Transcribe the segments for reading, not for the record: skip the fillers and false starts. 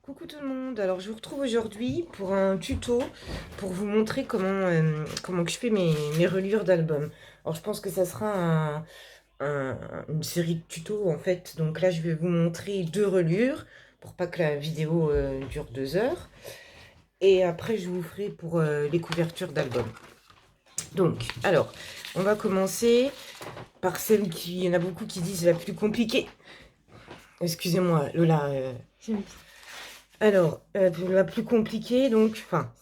Coucou tout le monde, alors je vous retrouve aujourd'hui pour un tuto pour vous montrer comment que je fais mes reliures d'albums. Alors je pense que ça sera une série de tutos en fait, donc là je vais vous montrer deux reliures pour pas que la vidéo dure 2 heures. Et après je vous ferai pour les couvertures d'albums. Donc, alors, on va commencer par celle qui, il y en a beaucoup qui disent la plus compliquée. Excusez-moi Lola. Alors, la plus compliquée, donc, enfin,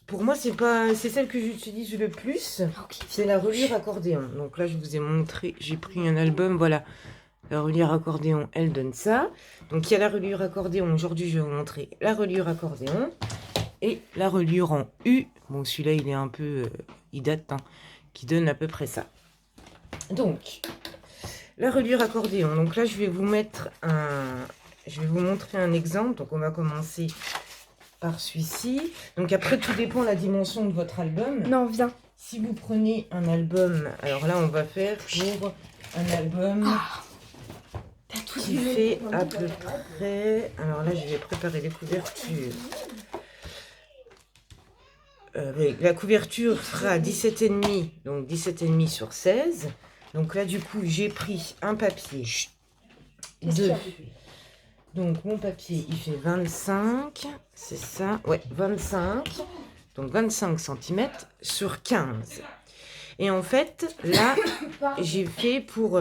pour moi, c'est celle que j'utilise le plus. C'est la reliure accordéon. Donc là, je vous ai montré, j'ai pris un album, voilà. La reliure accordéon, elle donne ça. Donc il y a la reliure accordéon. Aujourd'hui, je vais vous montrer la reliure accordéon et la reliure en U. Bon, celui-là, il est un peu, il date, hein, qui donne à peu près ça. Donc, la reliure accordéon. Donc là, je vais vous montrer un exemple. Donc on va commencer par celui-ci. Donc après, tout dépend de la dimension de votre album. Non, viens. Si vous prenez un album, alors là, on va faire pour un album qui fait à peu près... Alors là, je vais préparer les couvertures. La couverture sera 17,5, donc 17,5 sur 16. Donc là, du coup, j'ai pris un papier. Donc mon papier, il fait 25, c'est ça, ouais, 25, donc 25 cm sur 15. Et en fait, là, j'ai fait pour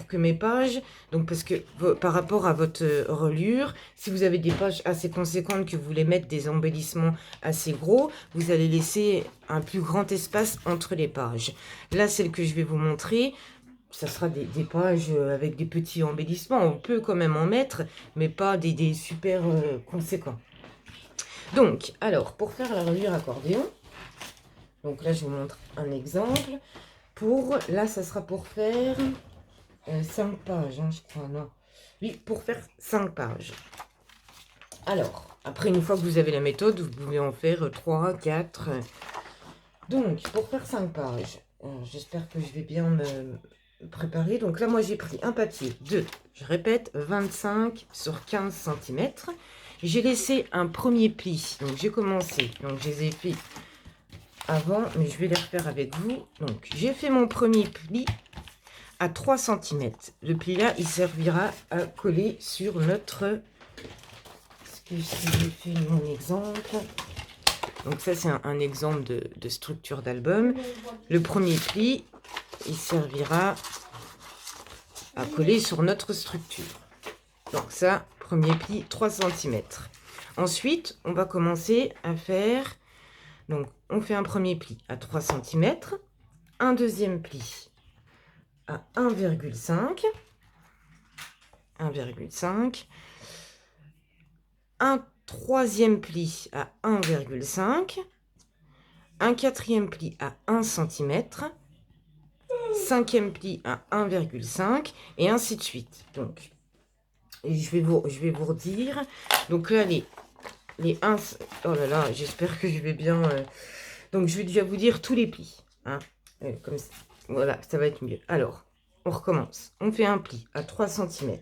que mes pages, donc parce que par rapport à votre reliure, si vous avez des pages assez conséquentes que vous voulez mettre des embellissements assez gros, vous allez laisser un plus grand espace entre les pages. Là, celle que je vais vous montrer, ça sera des pages avec des petits embellissements. On peut quand même en mettre, mais pas des super conséquents. Donc, alors, pour faire la reliure accordéon, donc là, je vous montre un exemple. Là, ça sera pour faire 5 pages, hein, je crois, non. Oui, pour faire 5 pages. Alors, après, une fois que vous avez la méthode, vous pouvez en faire 3, 4. Donc, pour faire 5 pages, j'espère que je vais bien me préparer. Donc là, moi, j'ai pris un papier de, je répète, 25 sur 15 cm. J'ai laissé un premier pli. Donc, j'ai commencé. Donc, je les ai fait avant, mais je vais les refaire avec vous. Donc, j'ai fait mon premier pli à 3 cm. Le pli là, il servira à coller sur notre... Si j'ai fait mon exemple... Donc ça, c'est un exemple de structure d'album. Le premier pli, il servira à coller sur notre structure. Donc ça, premier pli, 3 cm. Ensuite, on va commencer à faire... Donc, on fait un premier pli à 3 cm, un deuxième pli à 1,5, un troisième pli à 1,5, un quatrième pli à 1 cm, cinquième pli à 1,5 et ainsi de suite. Donc, je vais vous redire. Donc là, les 1... Oh là là, j'espère que je vais bien... Donc, je vais déjà vous dire tous les plis. Hein, comme ça. Voilà, ça va être mieux. Alors, on recommence. On fait un pli à 3 cm.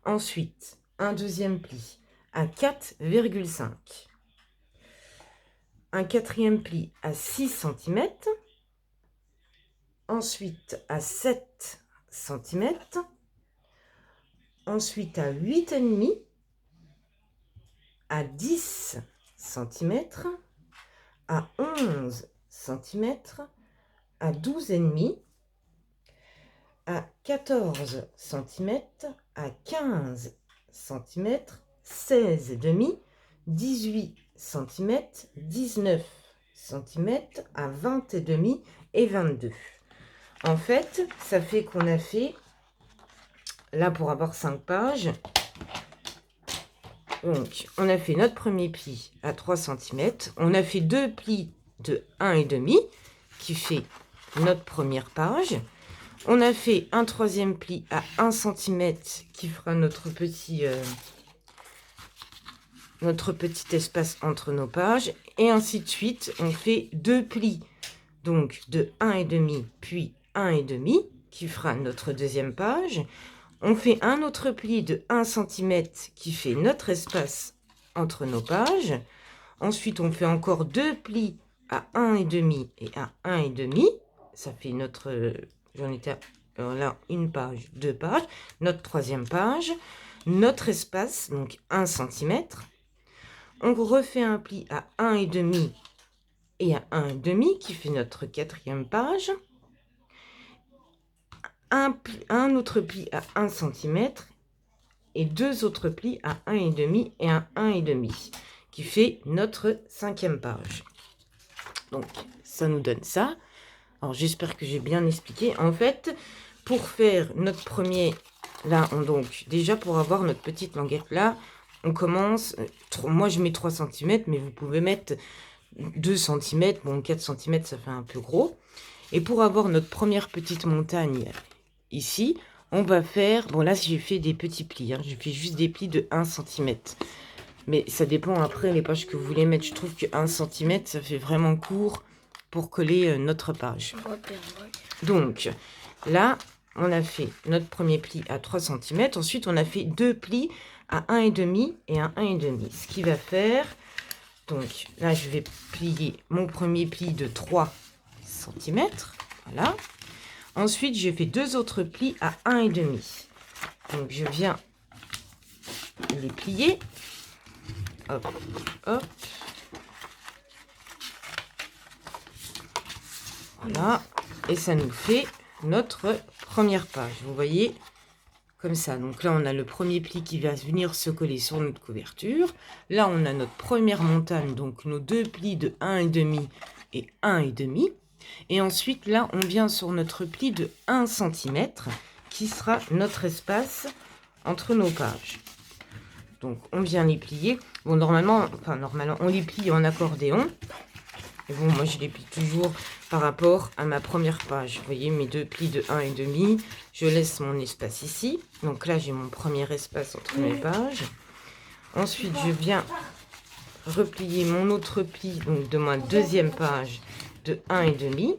Ensuite, un deuxième pli à 4,5. Un quatrième pli à 6 cm. Ensuite, à 7 cm. Ensuite, à 8,5. À 10 cm. À 11 cm. À 12,5. À 14 cm, à 15 cm, 16,5, 18 cm, 19 cm, à 20,5 et 22. En fait, ça fait qu'on a fait, là pour avoir 5 pages, donc on a fait notre premier pli à 3 cm, on a fait deux plis de 1,5 qui fait notre première page. On a fait un troisième pli à 1 cm qui fera notre petit espace entre nos pages. Et ainsi de suite, on fait deux plis donc de 1,5 puis 1,5 qui fera notre deuxième page. On fait un autre pli de 1 cm qui fait notre espace entre nos pages. Ensuite, on fait encore 2 plis à 1,5 et à 1,5. Ça fait notre... j'en étais là, une page, 2 pages. Notre 3e page. Notre espace, donc 1 cm. On refait un pli à 1,5 et à 1,5 qui fait notre 4e page. Un autre pli à 1 cm et 2 autres plis à 1,5 et à 1,5 qui fait notre 5e page. Donc ça nous donne ça. Alors j'espère que j'ai bien expliqué. En fait, pour faire notre premier, là, donc déjà pour avoir notre petite languette là, on commence, moi je mets 3 cm, mais vous pouvez mettre 2 cm, bon 4 cm ça fait un peu gros. Et pour avoir notre première petite montagne ici, on va faire, bon là j'ai fait des petits plis, hein, j'ai fait juste des plis de 1 cm. Mais ça dépend après les pages que vous voulez mettre. Je trouve que 1 cm ça fait vraiment court pour coller notre page. Donc là, on a fait notre premier pli à 3 cm. Ensuite, on a fait 2 plis à 1,5 et à 1,5. Ce qui va faire, donc là, je vais plier mon premier pli de 3 cm. Voilà. Ensuite, j'ai fait 2 autres plis à 1,5. Donc, je viens les plier. Hop, hop. Voilà. Et ça nous fait notre première page. Vous voyez, comme ça. Donc là, on a le premier pli qui va venir se coller sur notre couverture. Là, on a notre première montagne, donc nos 2 plis de 1,5 et 1,5. Et ensuite, là, on vient sur notre pli de 1 cm qui sera notre espace entre nos pages. Donc, on vient les plier. Bon, normalement, on les plie en accordéon. Et bon, moi, je les plie toujours par rapport à ma première page. Vous voyez, mes 2 plis de 1,5. Je laisse mon espace ici. Donc là, j'ai mon premier espace entre mes pages. Ensuite, je viens replier mon autre pli, donc de ma 2e page de 1,5.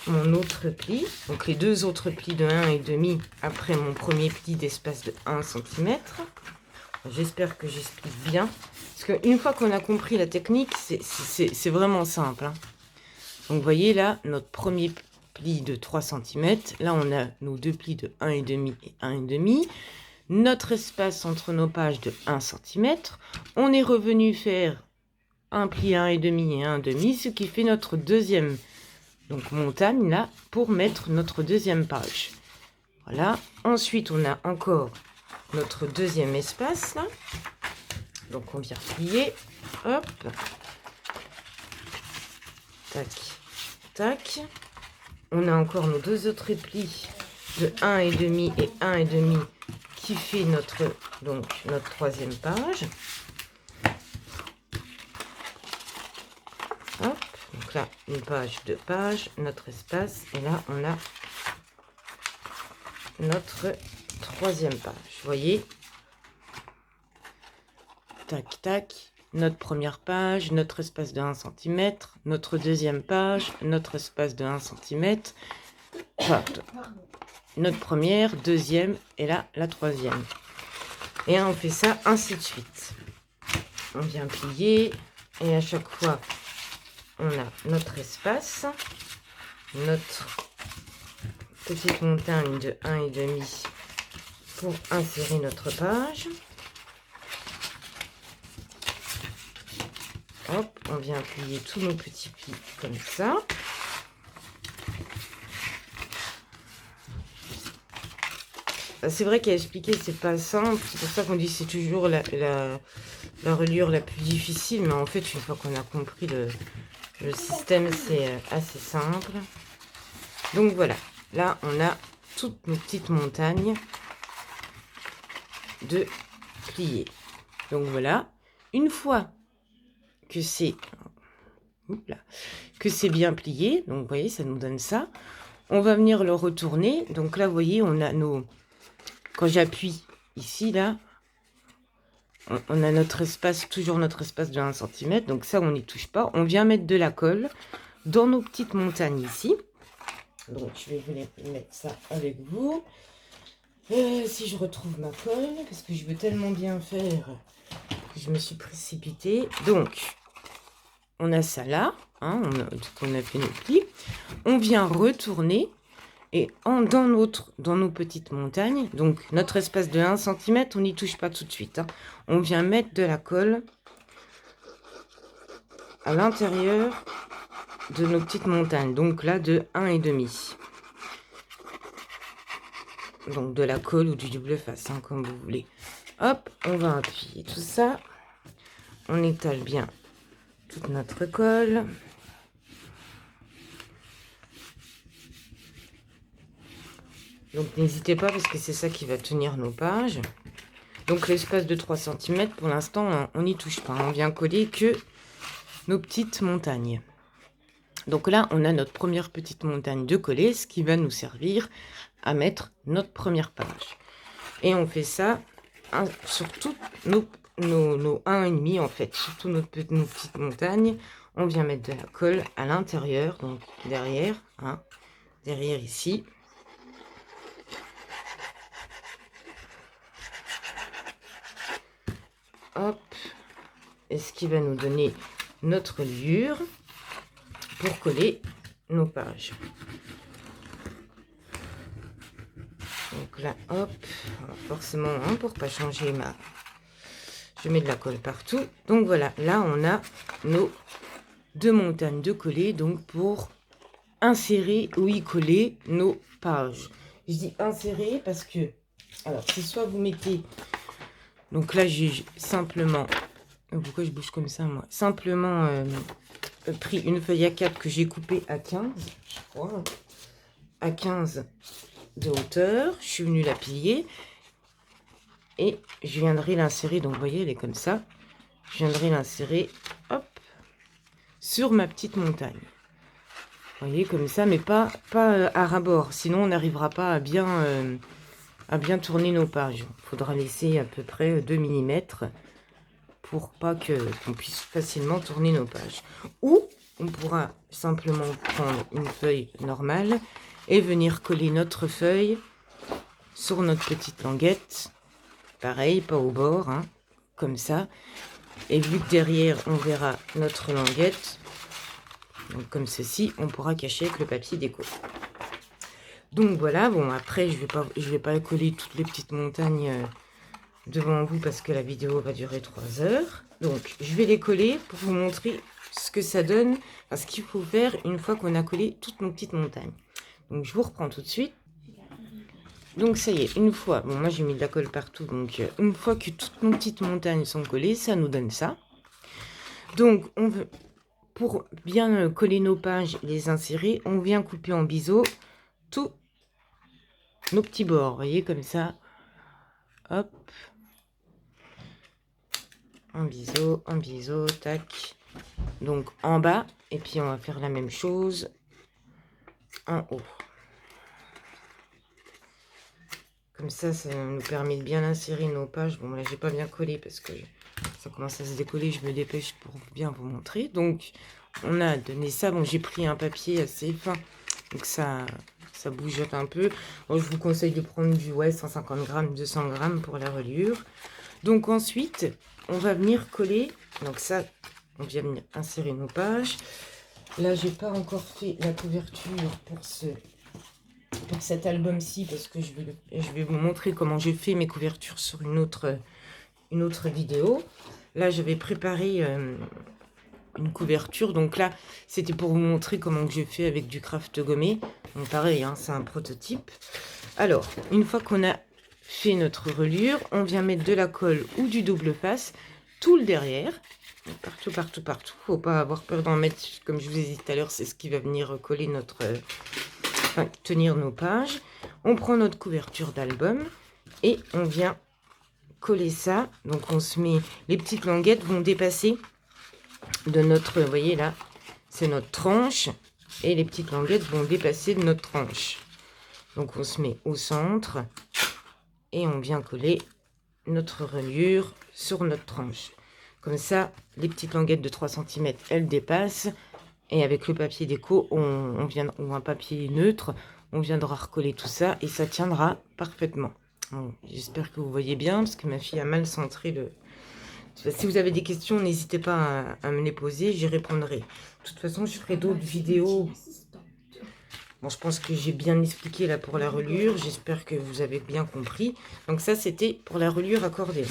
Mon autre pli, donc les 2 autres plis de 1,5 après mon premier pli d'espace de 1 cm. J'espère que j'explique bien. Parce qu'une fois qu'on a compris la technique, c'est vraiment simple. Hein. Donc vous voyez là, notre premier pli de 3 cm. Là, on a nos 2 plis de 1,5 et 1,5. Notre espace entre nos pages de 1 cm. On est revenu faire un pli 1,5 et 1,5, ce qui fait notre 2e donc montagne là pour mettre notre 2e page. Voilà. Ensuite, on a encore notre 2e espace là. Donc on vient plier. Hop. Tac. Tac. On a encore nos 2 autres plis de 1,5 et 1,5 qui fait notre 3e page. Hop. Donc là, une page, 2 pages, notre espace. Et là, on a notre 3e page. Vous voyez? Tac, tac. Notre première page, notre espace de 1 cm, notre 2e page, notre espace de 1 cm. Notre première, 2e et là, la 3e. Et on fait ça ainsi de suite. On vient plier et à chaque fois, on a notre espace, notre petite montagne de 1,5 pour insérer notre page. Hop, on vient plier tous nos petits plis comme ça. C'est vrai qu'à expliquer, c'est pas simple. C'est pour ça qu'on dit que c'est toujours la reliure la plus difficile. Mais en fait, une fois qu'on a compris le système, c'est assez simple. Donc voilà, là, on a toutes nos petites montagnes de plier. Donc voilà, une fois que c'est bien plié, donc vous voyez, ça nous donne ça. On va venir le retourner. Donc là, vous voyez, on a nos... Quand j'appuie ici, là, on a notre espace, toujours notre espace de 1 cm. Donc ça, on n'y touche pas. On vient mettre de la colle dans nos petites montagnes ici. Donc je vais vous mettre ça avec vous. Si je retrouve ma colle, parce que je veux tellement bien faire que je me suis précipitée. Donc, on a ça là, hein, on a fait nos plis. On vient retourner et dans nos petites montagnes, donc notre espace de 1 cm, on n'y touche pas tout de suite. Hein. On vient mettre de la colle à l'intérieur de nos petites montagnes, donc là de 1,5. Donc de la colle ou du double face, hein, comme vous voulez. Hop, on va appuyer tout ça. On étale bien toute notre colle. Donc n'hésitez pas parce que c'est ça qui va tenir nos pages. Donc l'espace de 3 cm, pour l'instant, on n'y touche pas. On vient coller que nos petites montagnes. Donc là, on a notre première petite montagne de coller, ce qui va nous servir à mettre notre première page. Et on fait ça sur toutes nos 1,5 en fait, sur toutes nos petites montagnes. On vient mettre de la colle à l'intérieur, donc derrière, hein, derrière ici. Hop, et ce qui va nous donner notre reliure pour coller nos pages. Donc là, hop, forcément, hein, pour pas changer je mets de la colle partout. Donc voilà, là on a nos 2 montagnes de coller, donc pour insérer ou y coller nos pages. Je dis insérer parce que, alors c'est soit vous mettez, donc là j'ai simplement, pourquoi je bouge comme ça moi, simplement pris une feuille A4 que j'ai coupée à 15, je crois, à 15 de hauteur. Je suis venue la plier et je viendrai l'insérer, donc vous voyez elle est comme ça, je viendrai l'insérer hop sur ma petite montagne, vous voyez comme ça, mais pas à ras-bord, sinon on n'arrivera pas à bien tourner nos pages. Il faudra laisser à peu près 2 mm pour pas qu'on puisse facilement tourner nos pages. Ou on pourra simplement prendre une feuille normale et venir coller notre feuille sur notre petite languette. Pareil, pas au bord, hein, comme ça. Et vu que derrière, on verra notre languette, donc comme ceci, on pourra cacher avec le papier déco. Donc voilà, bon après, je vais pas coller toutes les petites montagnes devant vous parce que la vidéo va durer 3 heures. Donc je vais les coller pour vous montrer ce que ça donne, ce qu'il faut faire une fois qu'on a collé toutes nos petites montagnes. Donc je vous reprends tout de suite. Donc ça y est, une fois, bon moi j'ai mis de la colle partout, donc une fois que toutes nos petites montagnes sont collées, ça nous donne ça. Donc on veut, pour bien coller nos pages, les insérer, on vient couper en biseau tous nos petits bords, vous voyez comme ça. Hop. Un biseau, tac. Donc en bas, et puis on va faire la même chose en haut. Comme ça nous permet de bien insérer nos pages. Bon, là, j'ai pas bien collé parce que ça commence à se décoller. Je me dépêche pour bien vous montrer. Donc, on a donné ça. Bon, j'ai pris un papier assez fin. Donc, ça bougeote un peu. Bon, je vous conseille de prendre du 150 grammes, 200 grammes pour la reliure. Donc, ensuite, on va venir coller. Donc, ça, on vient venir insérer nos pages. Là, j'ai pas encore fait la couverture pour cet album-ci parce que je vais vous montrer comment j'ai fait mes couvertures sur une autre vidéo. Là, j'avais préparé une couverture. Donc là, c'était pour vous montrer comment j'ai fait avec du craft gommé. Donc pareil, hein, c'est un prototype. Alors, une fois qu'on a fait notre reliure, on vient mettre de la colle ou du double face tout le derrière. Partout, partout, partout. Faut pas avoir peur d'en mettre, comme je vous ai dit tout à l'heure, c'est ce qui va venir coller tenir nos pages. On prend notre couverture d'album et on vient coller ça. Donc on se met, les petites languettes vont dépasser de notre, vous voyez là, c'est notre tranche et les petites languettes vont dépasser de notre tranche. Donc on se met au centre et on vient coller notre reliure sur notre tranche. Comme ça, les petites languettes de 3 cm, elles dépassent. Et avec le papier déco, ou un papier neutre, on viendra recoller tout ça et ça tiendra parfaitement. Bon, j'espère que vous voyez bien, parce que ma fille a mal centré le... Si vous avez des questions, n'hésitez pas à me les poser, j'y répondrai. De toute façon, je ferai d'autres vidéos. Bon, je pense que j'ai bien expliqué là pour la reliure. J'espère que vous avez bien compris. Donc ça, c'était pour la reliure accordéon.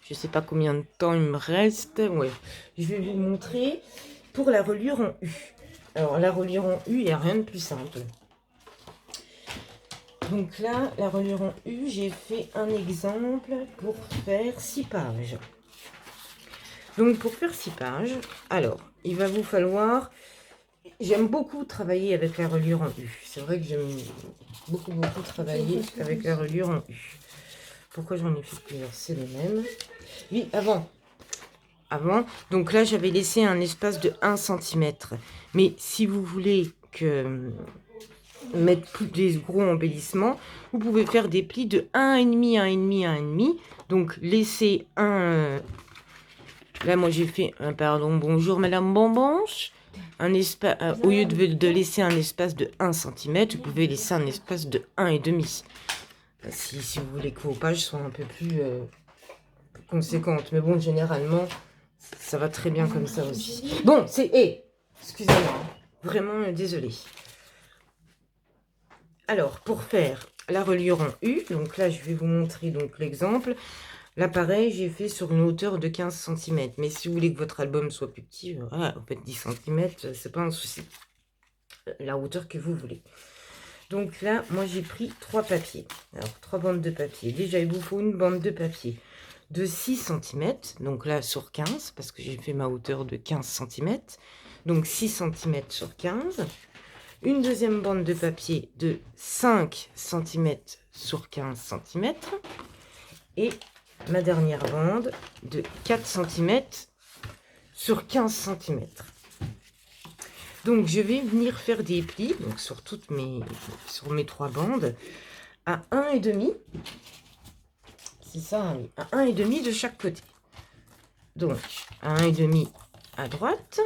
Je ne sais pas combien de temps il me reste. Ouais, je vais vous montrer pour la reliure en U. Alors, la reliure en U, il n'y a rien de plus simple. Donc là, la reliure en U, j'ai fait un exemple pour faire 6 pages. Donc, pour faire 6 pages, alors, il va vous falloir... J'aime beaucoup travailler avec la reliure en U. C'est vrai que j'aime beaucoup travailler avec la reliure en U. Pourquoi j'en ai fait plusieurs? C'est les mêmes. Oui, avant. Donc là, j'avais laissé un espace de 1 cm. Mais si vous voulez mettre plus des gros embellissements, vous pouvez faire des plis de 1,5, 1,5, 1,5. Donc, laissez un... Là, moi, j'ai fait un pardon. Bonjour, Madame Bonbonche. Un espace, au lieu de laisser un espace de 1 cm, vous pouvez laisser un espace de 1,5. Si vous voulez que vos pages soient un peu plus conséquentes. Mais bon, généralement, ça va très bien comme ça aussi. Bon, c'est... excusez-moi. Vraiment, désolé. Alors, pour faire la reliure en U, donc là, je vais vous montrer donc l'exemple. Là, pareil, j'ai fait sur une hauteur de 15 cm. Mais si vous voulez que votre album soit plus petit, voilà, vous faites 10 cm, c'est pas un souci. La hauteur que vous voulez. Donc là, moi, j'ai pris 3 papiers. Alors, 3 bandes de papier. Déjà, il vous faut une bande de papier de 6 cm. Donc là, sur 15, parce que j'ai fait ma hauteur de 15 cm. Donc, 6 cm sur 15. Une deuxième bande de papier de 5 cm sur 15 cm. Et ma dernière bande de 4 cm sur 15 cm. Donc, je vais venir faire des plis donc sur mes 3 bandes à 1,5. C'est ça, oui, à 1,5 de chaque côté. Donc, à 1,5 à droite.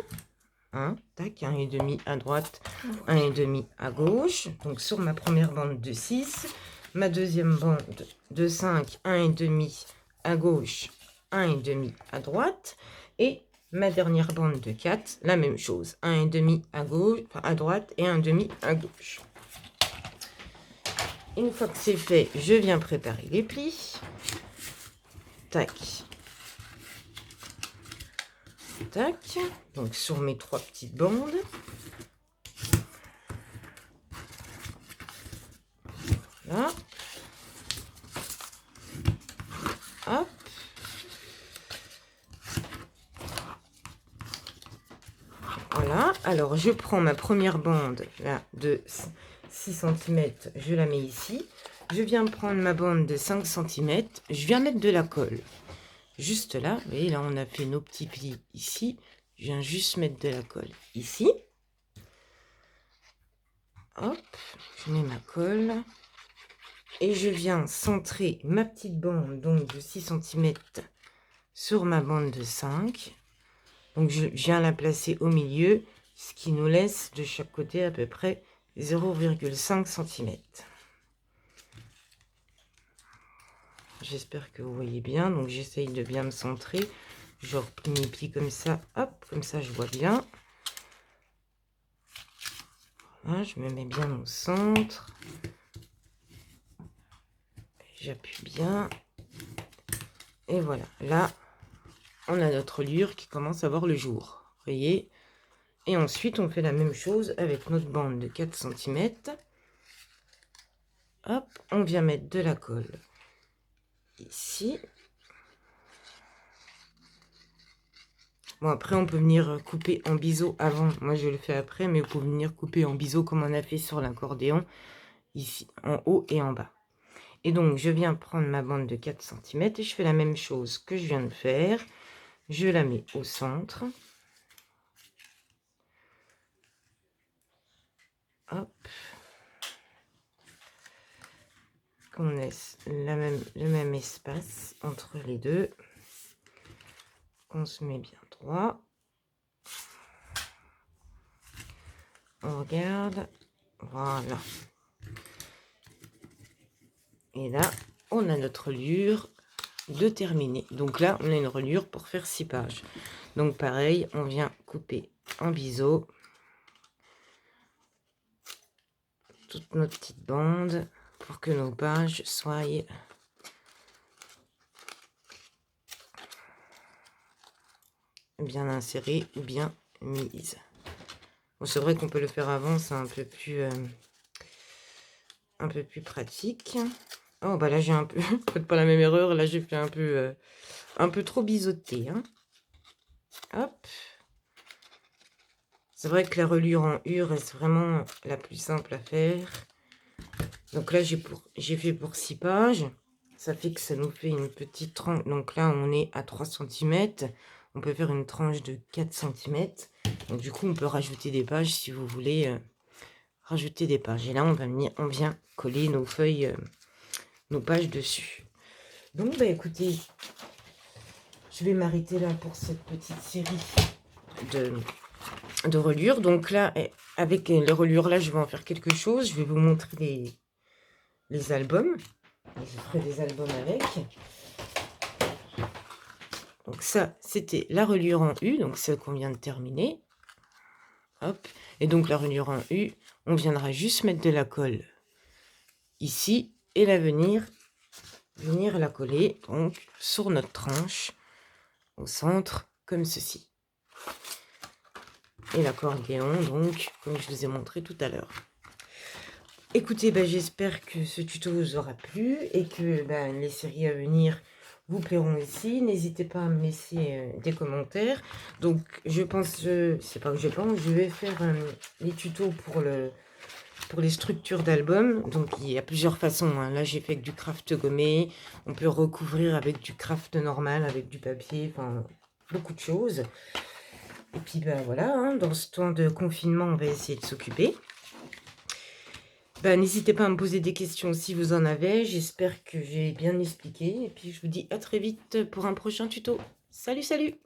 Tac, 1,5 à droite, 1,5 à gauche. Donc, sur ma première bande de 6. Ma deuxième bande de 5, 1,5 à gauche, 1,5 à droite. Et ma dernière bande de 4, la même chose. 1,5 à gauche, à droite et 1,5 à gauche. Une fois que c'est fait, je viens préparer les plis. Tac. Tac. Donc sur mes 3 petites bandes. Voilà. Hop. Voilà. Alors je prends ma première bande là de 6 cm, je la mets ici. Je viens prendre ma bande de 5 cm, je viens mettre de la colle. Juste là, vous voyez, là on a fait nos petits plis ici. Je viens juste mettre de la colle ici. Hop, je mets ma colle. Et je viens centrer ma petite bande donc de 6 cm sur ma bande de 5. Donc je viens la placer au milieu, ce qui nous laisse de chaque côté à peu près 0,5 cm. J'espère que vous voyez bien. Donc j'essaye de bien me centrer. Je replie mes plis comme ça. Hop, comme ça je vois bien. Voilà, je me mets bien au centre. J'appuie bien. Et voilà. Là, on a notre reliure qui commence à voir le jour. Vous voyez? Et ensuite, on fait la même chose avec notre bande de 4 cm. Hop, on vient mettre de la colle ici. Bon, après, on peut venir couper en biseau avant. Moi, je le fais après, mais vous pouvez venir couper en biseau comme on a fait sur l'accordéon, ici, en haut et en bas. Et donc, je viens prendre ma bande de 4 cm et je fais la même chose que je viens de faire. Je la mets au centre. Hop. Qu'on laisse le même espace entre les deux. On se met bien droit. On regarde. Voilà. Et là, on a notre reliure de terminer. Donc là, on a une reliure pour faire 6 pages. Donc pareil, on vient couper en biseau toutes nos petites bandes pour que nos pages soient bien insérées ou bien mises. Bon, c'est vrai qu'on peut le faire avant, c'est un peu plus pratique. Oh bah là j'ai un peu, faites pas la même erreur, là j'ai fait un peu trop biseauté. Hein. Hop. C'est vrai que la reliure en U reste vraiment la plus simple à faire. Donc là j'ai fait pour 6 pages. Ça fait que ça nous fait une petite tranche. Donc là on est à 3 cm. On peut faire une tranche de 4 cm. Donc du coup on peut rajouter des pages si vous voulez rajouter des pages. Et là on vient coller nos feuilles, nos pages dessus. Donc bah écoutez, je vais m'arrêter là pour cette petite série de reliures. Donc là, avec les reliures là, je vais en faire quelque chose. Je vais vous montrer les albums. Et je ferai des albums avec. Donc ça, c'était la reliure en U, donc celle qu'on vient de terminer. Hop. Et donc la reliure en U, on viendra juste mettre de la colle ici et venir la coller donc sur notre tranche au centre comme ceci. Et l'accordéon donc comme je vous ai montré tout à l'heure. Écoutez, j'espère que ce tuto vous aura plu et que les séries à venir vous plairont aussi. N'hésitez pas à me laisser des commentaires. Donc je vais faire les tutos pour les structures d'albums. Donc il y a plusieurs façons. Hein. Là j'ai fait avec du craft gommé. On peut recouvrir avec du craft normal, avec du papier, enfin beaucoup de choses. Et puis voilà, hein, dans ce temps de confinement, on va essayer de s'occuper. N'hésitez pas à me poser des questions si vous en avez. J'espère que j'ai bien expliqué. Et puis je vous dis à très vite pour un prochain tuto. Salut, salut!